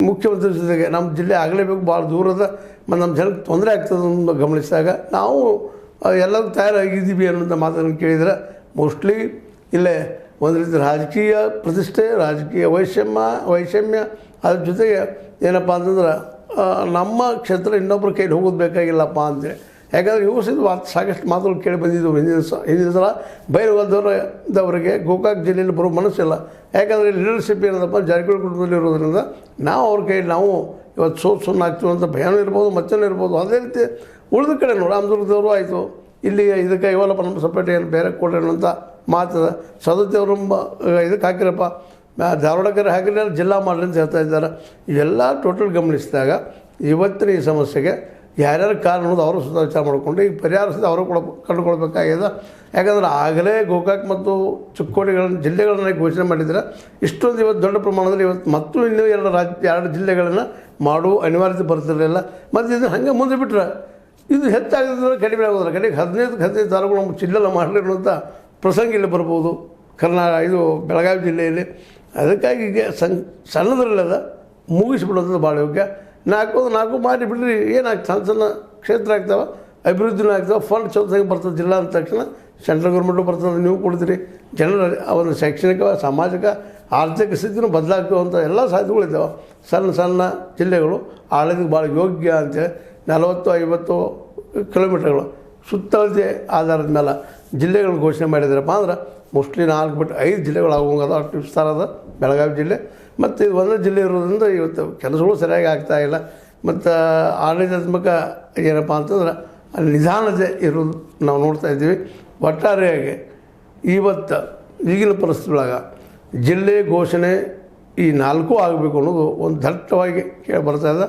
ಮುಖ್ಯಮಂತ್ರಿ ಜೊತೆಗೆ ನಮ್ಮ ಜಿಲ್ಲೆ ಆಗಲೇಬೇಕು, ಭಾಳ ದೂರದ ಮತ್ತು ನಮ್ಮ ಜನಕ್ಕೆ ತೊಂದರೆ ಆಗ್ತದೆ ಅಂತ ಗಮನಿಸಿದಾಗ ನಾವು ಎಲ್ಲರೂ ತಯಾರಾಗಿದ್ದೀವಿ ಅನ್ನೋಂಥ ಮಾತನ್ನು ಕೇಳಿದರೆ ಮೋಸ್ಟ್ಲಿ ಇಲ್ಲೇ ಒಂದು ರೀತಿ ರಾಜಕೀಯ ಪ್ರತಿಷ್ಠೆ, ರಾಜಕೀಯ ವೈಷಮ್ಯ ಅದ್ರ ಜೊತೆಗೆ ಏನಪ್ಪ ಅಂತಂದ್ರೆ ನಮ್ಮ ಕ್ಷೇತ್ರ ಇನ್ನೊಬ್ಬರ ಕೈಲಿ ಹೋಗೋದು ಬೇಕಾಗಿಲ್ಲಪ್ಪ ಅಂತೇಳಿ. ಯಾಕಂದರೆ ಇವು ಸಾಕಷ್ಟು ಮಾತುಗಳು ಕೇಳಿ ಬಂದಿದ್ದವು ಹಿಂದಿನ ಸಲ ಬೈರಗಲ್ದವರಿಗೆ ಗೋಕಾಕ್ ಜಿಲ್ಲೆಯಲ್ಲಿ ಬರೋ ಮನಸ್ಸಿಲ್ಲ. ಯಾಕಂದರೆ ಲೀಡರ್ಶಿಪ್ ಏನದಪ್ಪ ಜಾರಕಿಹೊಳಿ ಕುಟುಂಬದಲ್ಲಿ ಇರೋದ್ರಿಂದ ನಾವು ಅವ್ರ ಕೈಲಿ ನಾವು ಇವತ್ತು ಸುಮ್ಮನೆ ಆಗ್ತೀವಿ ಅಂತ ಭಯನೂ ಇರ್ಬೋದು, ಮತ್ತೇನೂ ಇರ್ಬೋದು. ಅದೇ ರೀತಿ ಉಳಿದ ಕಡೆ ರಾಮದುರ್ಗದವರು ಆಯಿತು, ಇಲ್ಲಿ ಇದಕ್ಕೆ ಇವಲ್ಲಪ್ಪ ನಮ್ಮ ಸಪ್ರೇಟ್ ಏನು ಬೇರೆ ಕೊಡ್ರಿ ಅಂತ ಮಾತದ. ಸದಸ್ಯವರು ಇದಕ್ಕೆ ಹಾಕಿರಪ್ಪ, ಧಾರವಾಡಕರೆ ಹಾಕಿದ್ರೆ ಜಿಲ್ಲಾ ಮಾಡಲಿ ಅಂತ ಹೇಳ್ತಾ ಇದ್ದಾರೆ. ಇವೆಲ್ಲ ಟೋಟಲ್ ಗಮನಿಸಿದಾಗ ಇವತ್ತಿನ ಈ ಸಮಸ್ಯೆಗೆ ಯಾರ್ಯಾರು ಕಾರಣ ಅನ್ನೋದು ಅವರು ಸುತ್ತ ವಿಚಾರ ಮಾಡಿಕೊಂಡು ಈಗ ಪರಿಹಾರ ಸಹಿತ ಅವರು ಕಂಡುಕೊಳ್ಬೇಕಾಗಿದೆ. ಯಾಕಂದರೆ ಆಗಲೇ ಗೋಕಾಕ್ ಮತ್ತು ಚಿಕ್ಕೋಡಿಗಳನ್ನು ಜಿಲ್ಲೆಗಳನ್ನು ಘೋಷಣೆ ಮಾಡಿದರೆ ಇಷ್ಟೊಂದು ಇವತ್ತು ದೊಡ್ಡ ಪ್ರಮಾಣದಲ್ಲಿ ಇವತ್ತು ಮತ್ತು ಇನ್ನೂ ಎರಡು ಜಿಲ್ಲೆಗಳನ್ನು ಮಾಡುವ ಅನಿವಾರ್ಯತೆ ಬರ್ತಿರಲಿಲ್ಲ. ಮತ್ತು ಇದನ್ನು ಹಾಗೆ ಮುಂದೆ ಬಿಟ್ಟರೆ ಇದು ಹೆಚ್ಚಾಗಿದ್ರೆ ಕಡಿಮೆ ಆಗೋದಿಲ್ಲ. ಕಡೆಗೆ 15 ತಾಲೂಕು ನಮ್ಮ ಜಿಲ್ಲೆಲ್ಲ ಮಾಡಲಿರುವಂಥ ಪ್ರಸಂಗ ಇಲ್ಲಿ ಬರ್ಬೋದು ಇದು ಬೆಳಗಾವಿ ಜಿಲ್ಲೆಯಲ್ಲಿ. ಅದಕ್ಕಾಗಿ ಈಗ ಸಣ್ಣದ್ರಲ್ಲೆಲ್ಲ ಮುಗಿಸ್ಬಿಡೋದು ಭಾಳ ಯೋಗ್ಯ. 4 ಮಾಡಿ ಬಿಡ್ರಿ, ಏನಾಗ್ತದೆ ಸಣ್ಣ ಕ್ಷೇತ್ರ ಆಗ್ತಾವೆ, ಅಭಿವೃದ್ಧಿನೂ ಆಗ್ತಾವೆ, ಫಂಡ್ ಚೌತಾಗಿ ಬರ್ತದೆ. ಜಿಲ್ಲಾ ಅಂದ ತಕ್ಷಣ ಸೆಂಟ್ರಲ್ ಗೌರ್ಮೆಂಟು ಬರ್ತದೆ, ನೀವು ಕೊಡ್ತೀರಿ, ಜನರ ಅವರ ಶೈಕ್ಷಣಿಕ ಸಾಮಾಜಿಕ ಆರ್ಥಿಕ ಸ್ಥಿತಿನೂ ಬದಲಾಗ್ತವೆ ಅಂತ ಎಲ್ಲ ಸಾಧ್ಯತೆಗಳಿದ್ದಾವೆ. ಸಣ್ಣ ಜಿಲ್ಲೆಗಳು ಆಳೋದಕ್ಕೆ ಭಾಳ ಯೋಗ್ಯ ಅಂತೇಳಿ 40-50 ಕಿಲೋಮೀಟರ್ಗಳು ಸುತ್ತಳತೆ ಆಧಾರದ ಮೇಲೆ ಜಿಲ್ಲೆಗಳನ್ನ ಘೋಷಣೆ ಮಾಡಿದ್ರಪ್ಪ ಅಂದ್ರೆ ಮೋಸ್ಟ್ಲಿ 4 ಬಿಟ್ಟು 5 ಜಿಲ್ಲೆಗಳು ಆಗುವಂಗದ ಅಷ್ಟು ವಿಸ್ತಾರ ಅದ ಬೆಳಗಾವಿ ಜಿಲ್ಲೆ. ಮತ್ತು ಇದು ಒಂದೇ ಜಿಲ್ಲೆ ಇರೋದ್ರಿಂದ ಇವತ್ತು ಕೆಲಸಗಳು ಸರಿಯಾಗಿ ಆಗ್ತಾಯಿಲ್ಲ. ಮತ್ತು ಆಡಳಿತಾತ್ಮಕ ಏನಪ್ಪ ಅಂತಂದ್ರೆ ಅಲ್ಲಿ ನಿಧಾನತೆ ಇರೋದು ನಾವು ನೋಡ್ತಾ ಇದ್ದೀವಿ. ಒಟ್ಟಾರೆಯಾಗಿ ಇವತ್ತು ಈಗಿನ ಪರಿಸ್ಥಿತಿಯೊಳಗೆ ಜಿಲ್ಲೆ ಘೋಷಣೆ ಈ 4 ಆಗಬೇಕು ಅನ್ನೋದು ಒಂದು ದಟ್ಟವಾಗಿ ಕೇಳಿ ಬರ್ತಾಯಿದೆ.